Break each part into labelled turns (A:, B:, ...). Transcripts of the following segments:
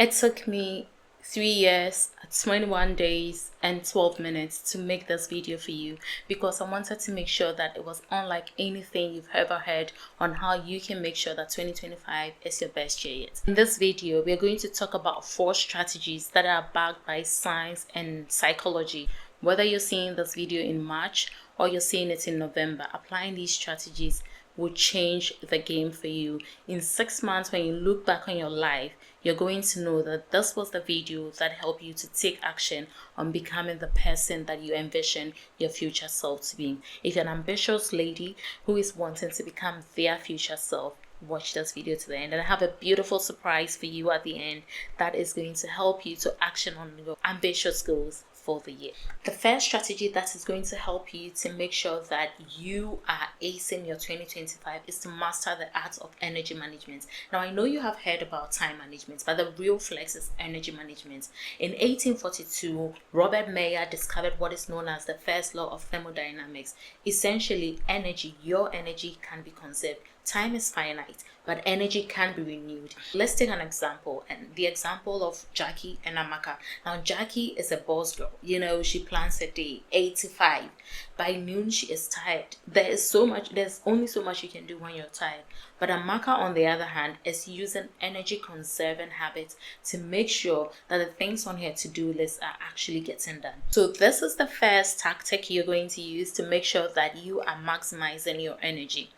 A: It took me 3 years, 21 days, and 12 minutes to make this video for you because I wanted to make sure that it was unlike anything you've ever heard on how you can make sure that 2025 is your best year yet. In this video, we're going to talk about 4 strategies that are backed by science and psychology. Whether you're seeing this video in March or you're seeing it in November, applying these strategies will change the game for you. In 6 months, when you look back on your life, you're going to know that this was the video that helped you to take action on becoming the person that you envision your future self to be. If you're an ambitious lady who is wanting to become their future self, watch this video to the end, and I have a beautiful surprise for you at the end that is going to help you to action on your ambitious goals for the year. The first strategy that is going to help you to make sure that you are acing your 2025 is to master the art of energy management. Now, I know you have heard about time management, but the real flex is energy management. In 1842, Robert Mayer discovered what is known as the first law of thermodynamics. Essentially, energy, your energy, can be conserved. Time is finite, but energy can be renewed. Let's take an example, and the example of Jackie and Amaka. Now, Jackie is a boss girl. She plans a day 8 to 5. By noon, she is tired. There's only so much you can do when you're tired. But Amaka, on the other hand, is using energy conserving habits to make sure that the things on her to-do list are actually getting done. So this is the first tactic you're going to use to make sure that you are maximizing your energy.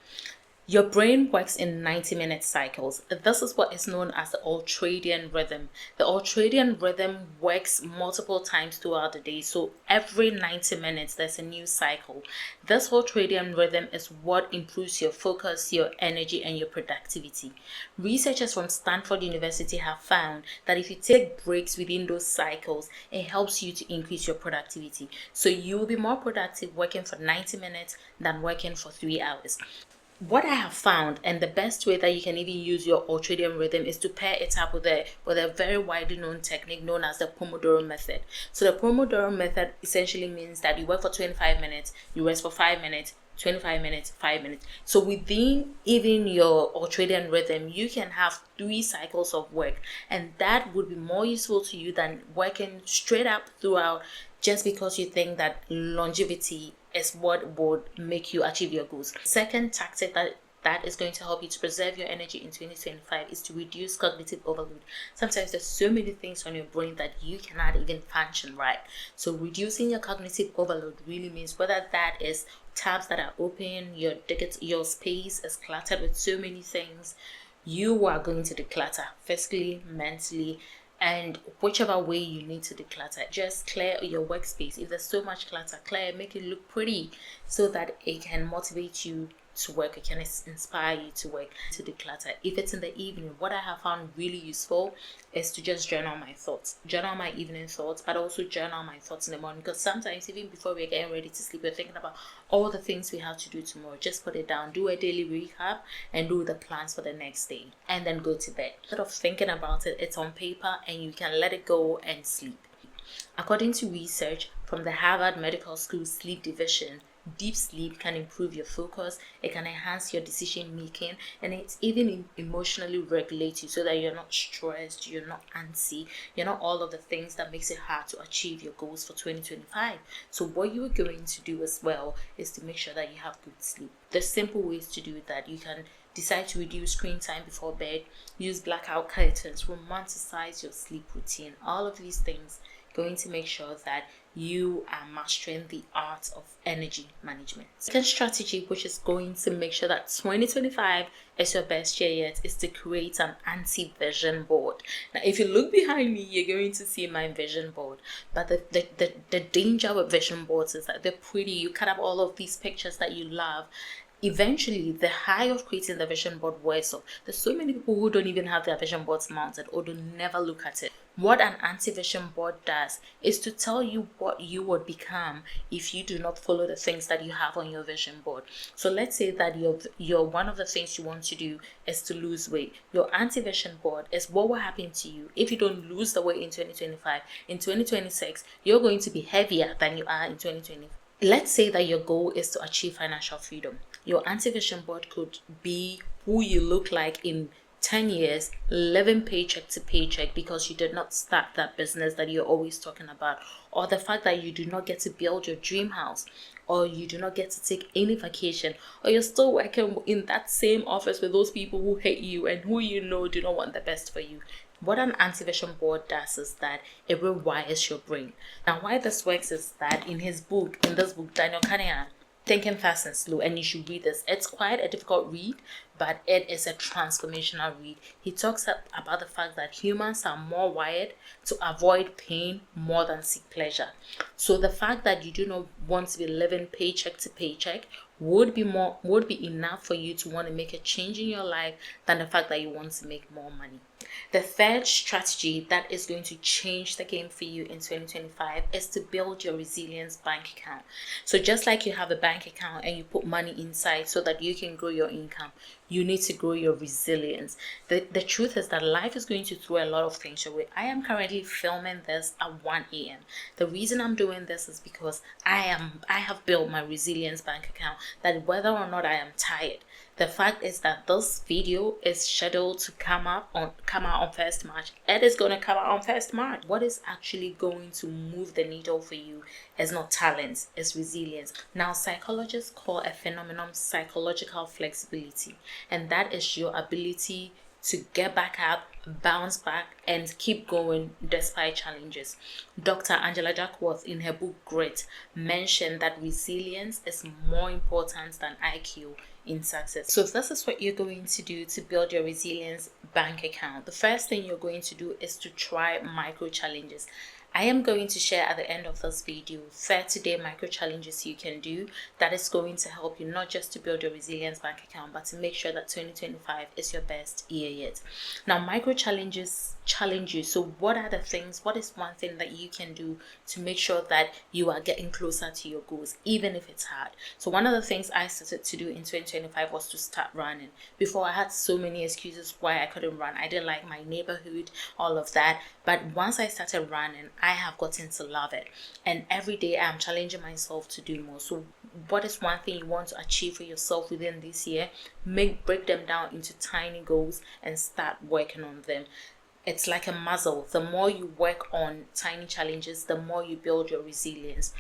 A: Your brain works in 90-minute cycles. This is what is known as the ultradian rhythm. The ultradian rhythm works multiple times throughout the day. So every 90 minutes, there's a new cycle. This ultradian rhythm is what improves your focus, your energy, and your productivity. Researchers from Stanford University have found that if you take breaks within those cycles, it helps you to increase your productivity. So you will be more productive working for 90 minutes than working for 3 hours. What I have found, and the best way that you can even use your ultradian rhythm, is to pair it up with a very widely known technique known as the Pomodoro method. So the Pomodoro method essentially means that you work for 25 minutes, you rest for 5 minutes, 25 minutes, 5 minutes. So within even your ultradian rhythm, you can have 3 cycles of work, and that would be more useful to you than working straight up throughout just because you think that longevity is what would make you achieve your goals. Second tactic that is going to help you to preserve your energy in 2025 is to reduce cognitive overload. Sometimes there's so many things on your brain that you cannot even function right. So reducing your cognitive overload really means whether that is tabs that are open, your space is cluttered with so many things, you are going to declutter physically, mentally, and whichever way you need to declutter. Just clear your workspace. If there's so much clutter, clear it, make it look pretty so that it can motivate you to work, it can inspire you to work, to declutter. If it's in the evening, what I have found really useful is to just journal my thoughts. Journal my evening thoughts, but also journal my thoughts in the morning, because sometimes even before we're getting ready to sleep, we're thinking about all the things we have to do tomorrow. Just put it down, do a daily recap, and do the plans for the next day, and then go to bed. Instead of thinking about it, it's on paper and you can let it go and sleep. According to research from the Harvard Medical School Sleep Division, deep sleep can improve your focus, it can enhance your decision making, and it's even emotionally regulate you so that you're not stressed, you're not antsy, you're not all of the things that makes it hard to achieve your goals for 2025. So what you're going to do as well is to make sure that you have good sleep. There's simple ways to do that. You can decide to reduce screen time before bed, use blackout curtains, romanticize your sleep routine. All of these things going to make sure that you are mastering the art of energy management. Second strategy, which is going to make sure that 2025 is your best year yet, is to create an anti-vision board. Now, if you look behind me, you're going to see my vision board. But the danger with vision boards is that they're pretty. You cut up all of these pictures that you love. Eventually, the high of creating the vision board wears off. There's so many people who don't even have their vision boards mounted or do never look at it. What an anti-vision board does is to tell you what you would become if you do not follow the things that you have on your vision board. So let's say that your one of the things you want to do is to lose weight. Your anti-vision board is what will happen to you if you don't lose the weight in 2025. In 2026, you're going to be heavier than you are in 2025. Let's say that your goal is to achieve financial freedom. Your anti-vision board could be who you look like in 10 years living paycheck to paycheck because you did not start that business that you're always talking about, or the fact that you do not get to build your dream house, or you do not get to take any vacation, or you're still working in that same office with those people who hate you and who you know do not want the best for you. What an anti-vision board does is that it rewires your brain. Now, why this works is that in this book, Daniel Kahneman, Thinking Fast and Slow, and you should read this. It's quite a difficult read, but it is a transformational read. He talks about the fact that humans are more wired to avoid pain more than seek pleasure. So the fact that you do not want to be living paycheck to paycheck would be enough for you to want to make a change in your life than the fact that you want to make more money. The third strategy that is going to change the game for you in 2025 is to build your resilience bank account. So just like you have a bank account and you put money inside so that you can grow your income, you need to grow your resilience. The truth is that life is going to throw a lot of things your way. I am currently filming this at 1 a.m. The reason I'm doing this is because I have built my resilience bank account, that whether or not I am tired, the fact is that this video is scheduled to come out on 1st March. It is going to come out on 1st March. What is actually going to move the needle for you is not talent, it's resilience. Now, psychologists call a phenomenon psychological flexibility, and that is your ability to get back up, bounce back, and keep going despite challenges. Dr. Angela Duckworth, in her book Grit, mentioned that resilience is more important than IQ in success. So this is what you're going to do to build your resilience bank account. The first thing you're going to do is to try micro challenges. I am going to share at the end of this video 30-day micro challenges you can do that is going to help you not just to build your resilience bank account, but to make sure that 2025 is your best year yet. Now, micro challenges challenge you. So what are the things, what is one thing that you can do to make sure that you are getting closer to your goals, even if it's hard? So one of the things I started to do in 2025 was to start running. Before, I had so many excuses why I couldn't run. I didn't like my neighborhood, all of that. But once I started running, I have gotten to love it. And every day I'm challenging myself to do more. So what is one thing you want to achieve for yourself within this year? Break them down into tiny goals and start working on them. It's like a muscle. The more you work on tiny challenges, the more you build your resilience.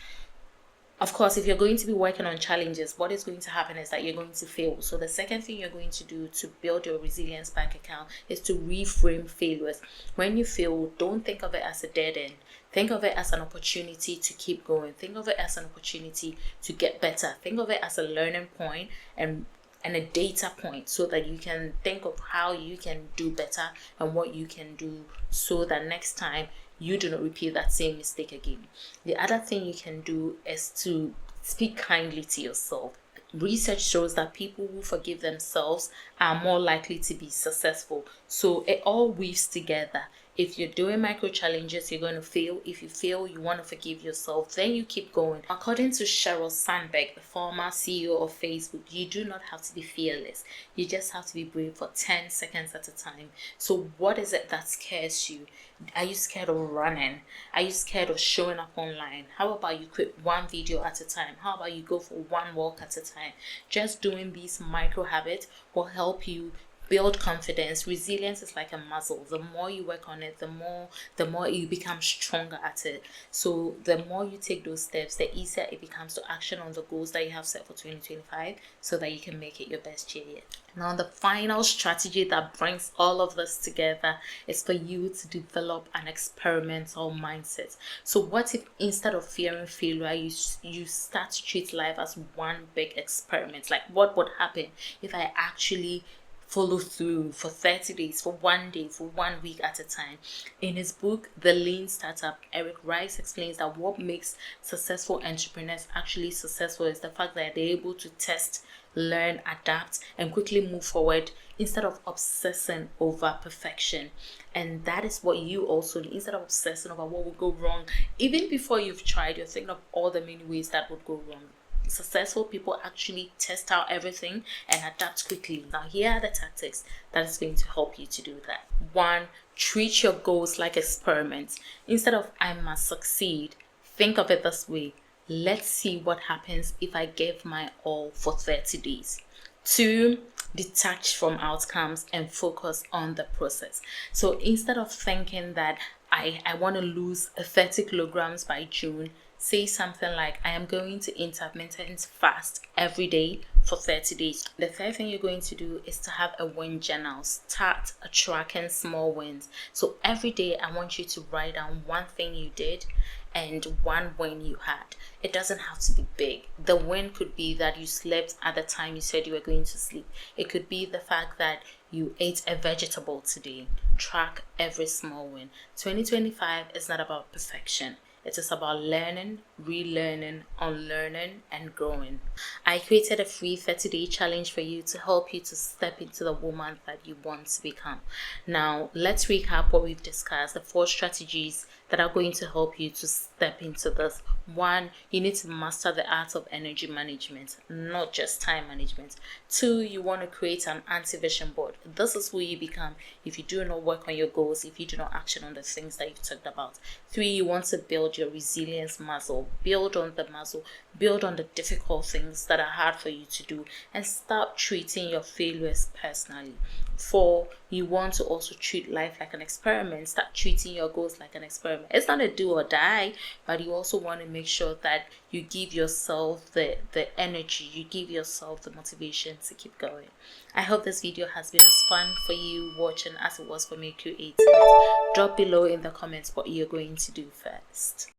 A: Of course, if you're going to be working on challenges, what is going to happen is that you're going to fail. So the second thing you're going to do to build your resilience bank account is to reframe failures. When you fail, don't think of it as a dead end. Think of it as an opportunity to keep going. Think of it as an opportunity to get better. Think of it as a learning point and a data point, so that you can think of how you can do better and what you can do so that next time you do not repeat that same mistake again. The other thing you can do is to speak kindly to yourself. Research shows that people who forgive themselves are more likely to be successful. So it all weaves together. If you're doing micro challenges, you're going to fail. If you fail, you want to forgive yourself. Then you keep going. According to Sheryl Sandberg, the former CEO of Facebook, you do not have to be fearless. You just have to be brave for 10 seconds at a time. So what is it that scares you? Are you scared of running? Are you scared of showing up online? How about you quit one video at a time? How about you go for one walk at a time? Just doing these micro habits will help you build confidence. Resilience is like a muscle. The more you work on it, the more you become stronger at it. So the more you take those steps, the easier it becomes to action on the goals that you have set for 2025, so that you can make it your best year yet. Now, the final strategy that brings all of this together is for you to develop an experimental mindset. So what if instead of fearing failure, you start to treat life as one big experiment? Like, what would happen if I actually follow through for 30 days, for 1 day, for 1 week at a time? In his book, The Lean Startup, Eric Rice explains that what makes successful entrepreneurs actually successful is the fact that they're able to test, learn, adapt, and quickly move forward instead of obsessing over perfection. And that is what you also need. Instead of obsessing over what would go wrong, even before you've tried, you're thinking of all the many ways that would go wrong. Successful people actually test out everything and adapt quickly. Now, here are the tactics that is going to help you to do that. 1, treat your goals like experiments. Instead of I must succeed, think of it this way: let's see what happens if I give my all for 30 days. 2, detach from outcomes and focus on the process. So instead of thinking that I want to lose 30 kilograms by June, say something like, I am going to intermittent fast every day for 30 days. The third thing you're going to do is to have a win journal. Start tracking small wins. So every day I want you to write down one thing you did and one win you had. It doesn't have to be big. The win could be that you slept at the time you said you were going to sleep. It could be the fact that you ate a vegetable today. Track every small win. 2025 is not about perfection. It is about learning, relearning, unlearning, and growing. I created a free 30-day challenge for you to help you to step into the woman that you want to become. Now, let's recap what we've discussed, the 4 strategies that are going to help you to step into this. 1, you need to master the art of energy management, not just time management. 2, you want to create an anti-vision board. This is who you become if you do not work on your goals, if you do not action on the things that you've talked about. 3, you want to build your resilience muscle. Build on the muscle, build on the difficult things that are hard for you to do, and stop treating your failures personally. 4, you want to also treat life like an experiment. Start treating your goals like an experiment. It's not a do or die, but you also want to make sure that you give yourself the energy, you give yourself the motivation to keep going. I hope this video has been as fun for you watching as it was for me creating it. Drop below in the comments what you're going to do first.